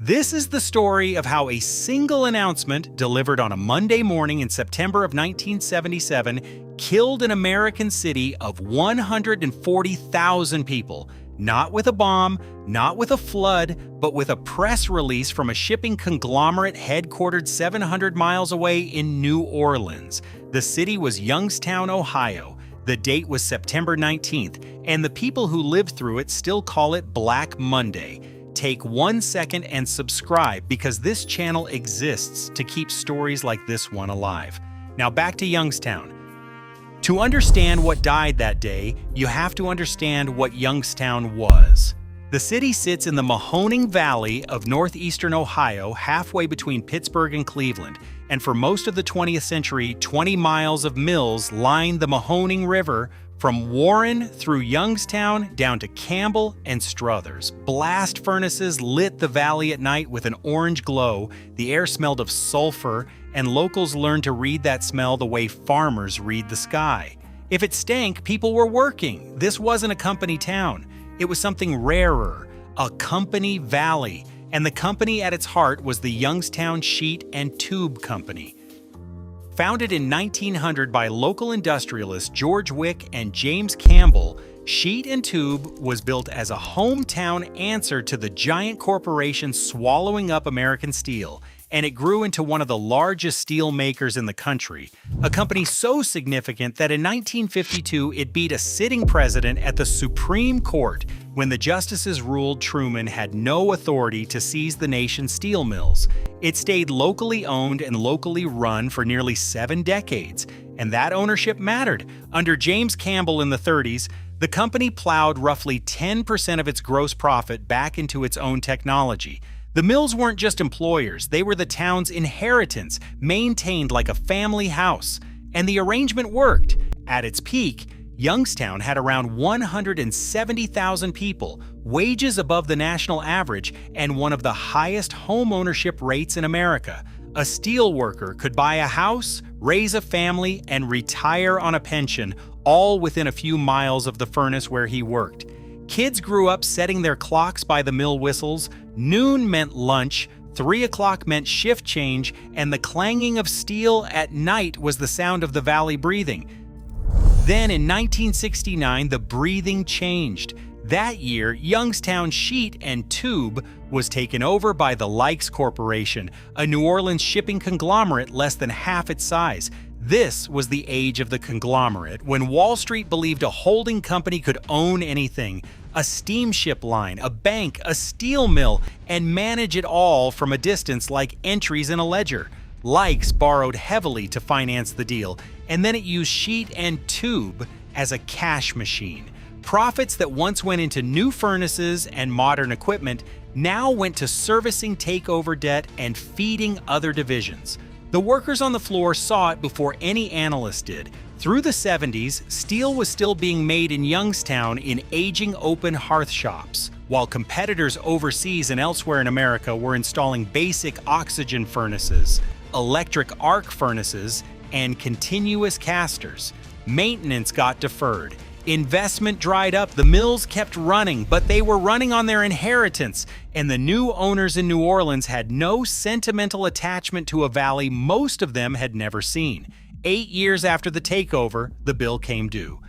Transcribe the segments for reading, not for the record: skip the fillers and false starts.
This is the story of how a single announcement delivered on a Monday morning in September of 1977 killed an American city of 140,000 people, not with a bomb, not with a flood, but with a press release from a shipping conglomerate headquartered 700 miles away in New Orleans. The city was Youngstown, Ohio. The date was September 19th, and the people who lived through it still call it Black Monday. Take 1 second and subscribe because this channel exists to keep stories like this one alive. Now back to Youngstown. To understand what died that day, you have to understand what Youngstown was. The city sits in the Mahoning Valley of northeastern Ohio, halfway between Pittsburgh and Cleveland, and for most of the 20th century, 20 miles of mills lined the Mahoning River from Warren through Youngstown down to Campbell and Struthers. Blast furnaces lit the valley at night with an orange glow, the air smelled of sulfur, and locals learned to read that smell the way farmers read the sky. If it stank, people were working. This wasn't a company town. It was something rarer, a company valley, and the company at its heart was the Youngstown Sheet and Tube Company. Founded in 1900 by local industrialists George Wick and James Campbell, Sheet and Tube was built as a hometown answer to the giant corporation swallowing up American steel, and it grew into one of the largest steel makers in the country, a company so significant that in 1952 it beat a sitting president at the Supreme Court when the justices ruled Truman had no authority to seize the nation's steel mills. It stayed locally owned and locally run for nearly 7 decades, and that ownership mattered. Under James Campbell in the 30s, the company plowed roughly 10% of its gross profit back into its own technology. The mills weren't just employers, they were the town's inheritance, maintained like a family house. And the arrangement worked. At its peak, Youngstown had around 170,000 people, wages above the national average, and one of the highest home ownership rates in America. A steel worker could buy a house, raise a family, and retire on a pension, all within a few miles of the furnace where he worked. Kids grew up setting their clocks by the mill whistles, noon meant lunch, 3 o'clock meant shift change, and the clanging of steel at night was the sound of the valley breathing. Then in 1969, the breathing changed. That year, Youngstown Sheet and Tube was taken over by the Likes Corporation, a New Orleans shipping conglomerate less than half its size. This was the age of the conglomerate, when Wall Street believed a holding company could own anything, a steamship line, a bank, a steel mill, and manage it all from a distance like entries in a ledger. Likes borrowed heavily to finance the deal, and then it used Sheet and Tube as a cash machine. Profits that once went into new furnaces and modern equipment now went to servicing takeover debt and feeding other divisions. The workers on the floor saw it before any analyst did. Through the 70s, steel was still being made in Youngstown in aging open hearth shops, while competitors overseas and elsewhere in America were installing basic oxygen furnaces, electric arc furnaces, and continuous casters. Maintenance got deferred. Investment dried up, the mills kept running, but they were running on their inheritance, and the new owners in New Orleans had no sentimental attachment to a valley most of them had never seen. 8 years after the takeover, the bill came due.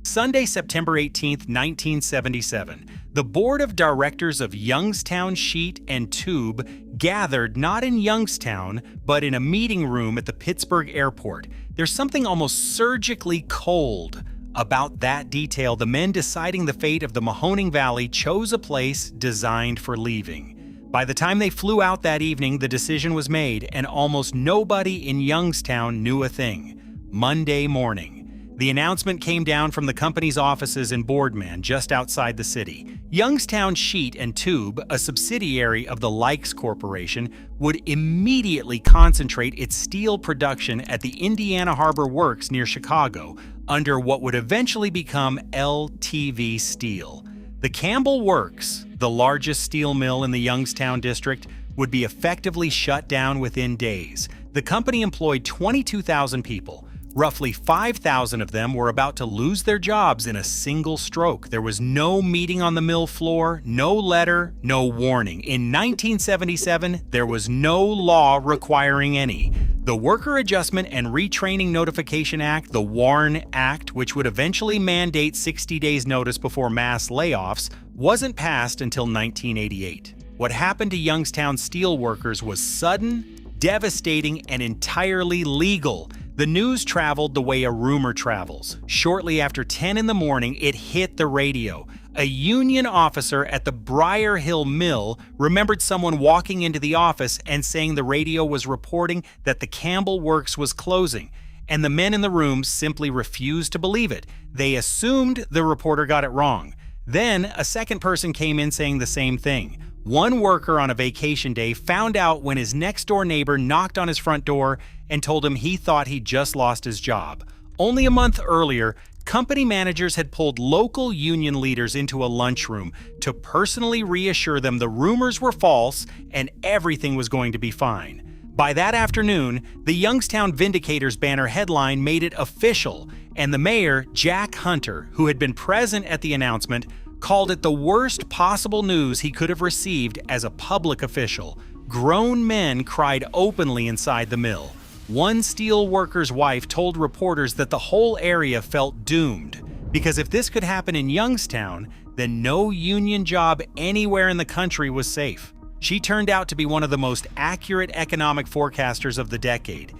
Sunday, September 18, 1977, the board of directors of Youngstown Sheet and Tube gathered not in Youngstown, but in a meeting room at the Pittsburgh airport. There's something almost surgically cold about that detail. The men deciding the fate of the Mahoning Valley chose a place designed for leaving. By the time they flew out that evening, the decision was made, and almost nobody in Youngstown knew a thing. Monday morning. The announcement came down from the company's offices in Boardman, just outside the city. Youngstown Sheet and Tube, a subsidiary of the Likes Corporation, would immediately concentrate its steel production at the Indiana Harbor Works near Chicago, under what would eventually become LTV Steel. The Campbell Works, the largest steel mill in the Youngstown district, would be effectively shut down within days. The company employed 22,000 people. Roughly 5,000 of them were about to lose their jobs in a single stroke. There was no meeting on the mill floor, no letter, no warning. In 1977, there was no law requiring any. The Worker Adjustment and Retraining Notification Act, the WARN Act, which would eventually mandate 60 days notice before mass layoffs, wasn't passed until 1988. What happened to Youngstown steel workers was sudden, devastating, and entirely legal. The news traveled the way a rumor travels. Shortly after 10 in the morning, it hit the radio. A union officer at the Briar Hill Mill remembered someone walking into the office and saying the radio was reporting that the Campbell Works was closing, and the men in the room simply refused to believe it. They assumed the reporter got it wrong. Then a second person came in saying the same thing. One worker on a vacation day found out when his next-door neighbor knocked on his front door and told him he thought he'd just lost his job. Only a month earlier, company managers had pulled local union leaders into a lunchroom to personally reassure them the rumors were false and everything was going to be fine. By that afternoon, the Youngstown Vindicators banner headline made it official, and the mayor, Jack Hunter, who had been present at the announcement, called it the worst possible news he could have received as a public official. Grown men cried openly inside the mill. One steel worker's wife told reporters that the whole area felt doomed, because if this could happen in Youngstown, then no union job anywhere in the country was safe. She turned out to be one of the most accurate economic forecasters of the decade.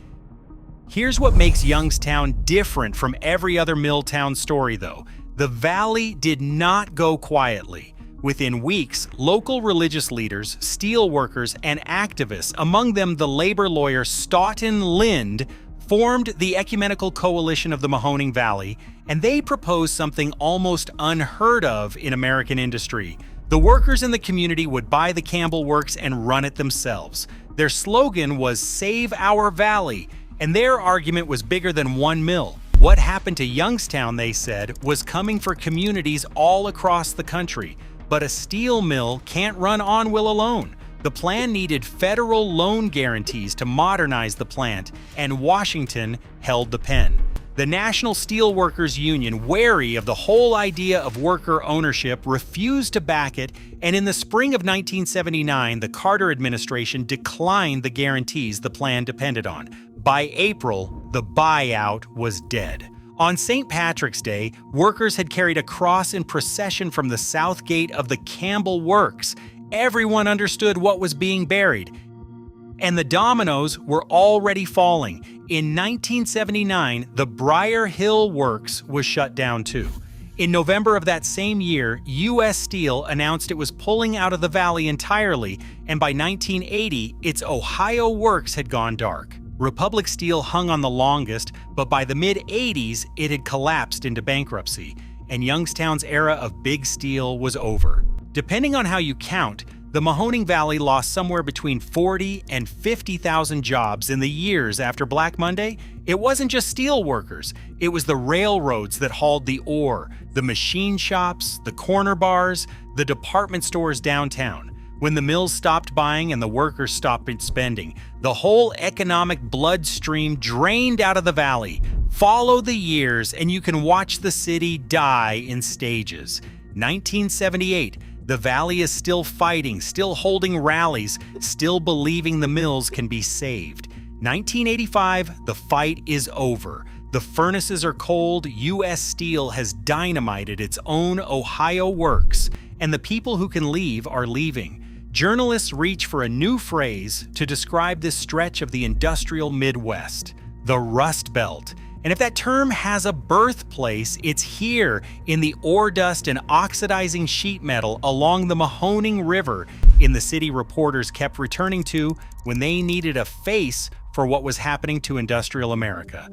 Here's what makes Youngstown different from every other mill town story, though. The valley did not go quietly. Within weeks, local religious leaders, steel workers, and activists, among them the labor lawyer Stoughton Lind, formed the Ecumenical Coalition of the Mahoning Valley, and they proposed something almost unheard of in American industry. The workers in the community would buy the Campbell Works and run it themselves. Their slogan was "Save Our Valley," and their argument was bigger than one mill. What happened to Youngstown, they said, was coming for communities all across the country. But a steel mill can't run on will alone. The plan needed federal loan guarantees to modernize the plant, and Washington held the pen. The National Steelworkers Union, wary of the whole idea of worker ownership, refused to back it, and in the spring of 1979, the Carter administration declined the guarantees the plan depended on. By April, the buyout was dead. On St. Patrick's Day, workers had carried a cross in procession from the south gate of the Campbell Works. Everyone understood what was being buried, and the dominoes were already falling. In 1979, the Briar Hill Works was shut down too. In November of that same year, U.S. Steel announced it was pulling out of the valley entirely, and by 1980, its Ohio Works had gone dark. Republic Steel hung on the longest, but by the mid-80s, it had collapsed into bankruptcy, and Youngstown's era of big steel was over. Depending on how you count, the Mahoning Valley lost somewhere between 40 and 50,000 jobs in the years after Black Monday. It wasn't just steel workers, it was the railroads that hauled the ore, the machine shops, the corner bars, the department stores downtown. When the mills stopped buying and the workers stopped spending, the whole economic bloodstream drained out of the valley. Follow the years and you can watch the city die in stages. 1978, the valley is still fighting, still holding rallies, still believing the mills can be saved. 1985, the fight is over. The furnaces are cold, U.S. Steel has dynamited its own Ohio works, and the people who can leave are leaving. Journalists reach for a new phrase to describe this stretch of the industrial Midwest, the Rust Belt. And if that term has a birthplace, it's here in the ore dust and oxidizing sheet metal along the Mahoning River in the city reporters kept returning to when they needed a face for what was happening to industrial America.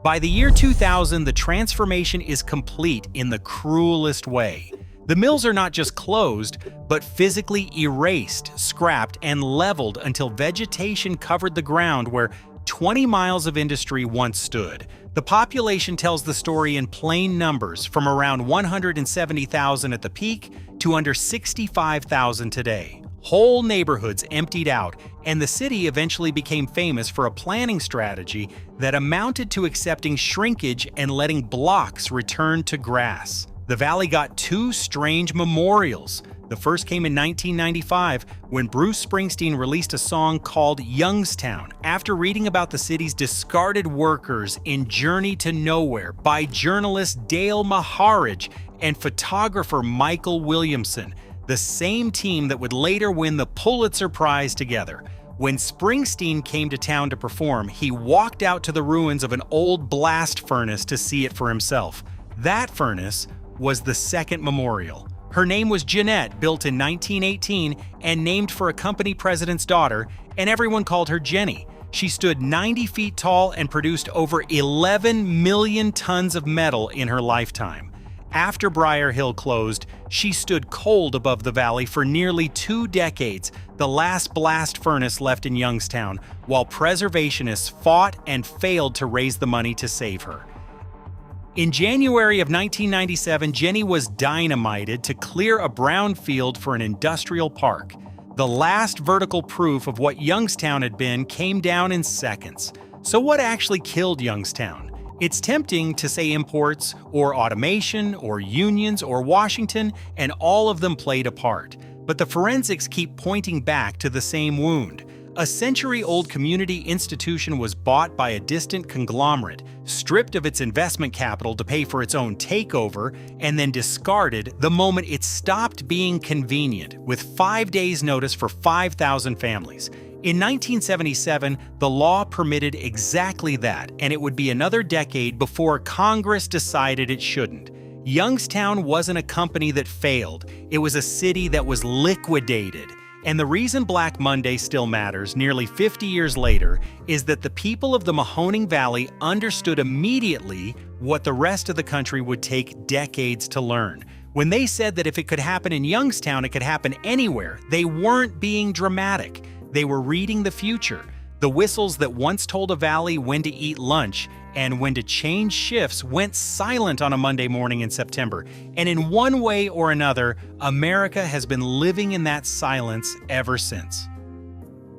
By the year 2000, the transformation is complete in the cruelest way. The mills are not just closed, but physically erased, scrapped, and leveled until vegetation covered the ground where 20 miles of industry once stood. The population tells the story in plain numbers, from around 170,000 at the peak to under 65,000 today. Whole neighborhoods emptied out, and the city eventually became famous for a planning strategy that amounted to accepting shrinkage and letting blocks return to grass. The valley got two strange memorials. The first came in 1995 when Bruce Springsteen released a song called Youngstown after reading about the city's discarded workers in Journey to Nowhere by journalist Dale Maharaj and photographer Michael Williamson, the same team that would later win the Pulitzer Prize together. When Springsteen came to town to perform, he walked out to the ruins of an old blast furnace to see it for himself. That furnace was the second memorial. Her name was Jeanette, built in 1918 and named for a company president's daughter, and everyone called her Jenny. She stood 90 feet tall and produced over 11 million tons of metal in her lifetime. After Briar Hill closed, she stood cold above the valley for nearly 2 decades, the last blast furnace left in Youngstown, while preservationists fought and failed to raise the money to save her. In January of 1997, Jenny was dynamited to clear a brown field for an industrial park. The last vertical proof of what Youngstown had been came down in seconds. So what actually killed Youngstown? It's tempting to say imports, or automation, or unions, or Washington, and all of them played a part. But the forensics keep pointing back to the same wound. A century-old community institution was bought by a distant conglomerate, stripped of its investment capital to pay for its own takeover, and then discarded the moment it stopped being convenient, with 5 days' notice for 5,000 families. In 1977, the law permitted exactly that, and it would be another decade before Congress decided it shouldn't. Youngstown wasn't a company that failed, it was a city that was liquidated. And the reason Black Monday still matters nearly 50 years later is that the people of the Mahoning Valley understood immediately what the rest of the country would take decades to learn. When they said that if it could happen in Youngstown, it could happen anywhere, they weren't being dramatic. They were reading the future. The whistles that once told a valley when to eat lunch and when to change shifts went silent on a Monday morning in September. And in one way or another, America has been living in that silence ever since.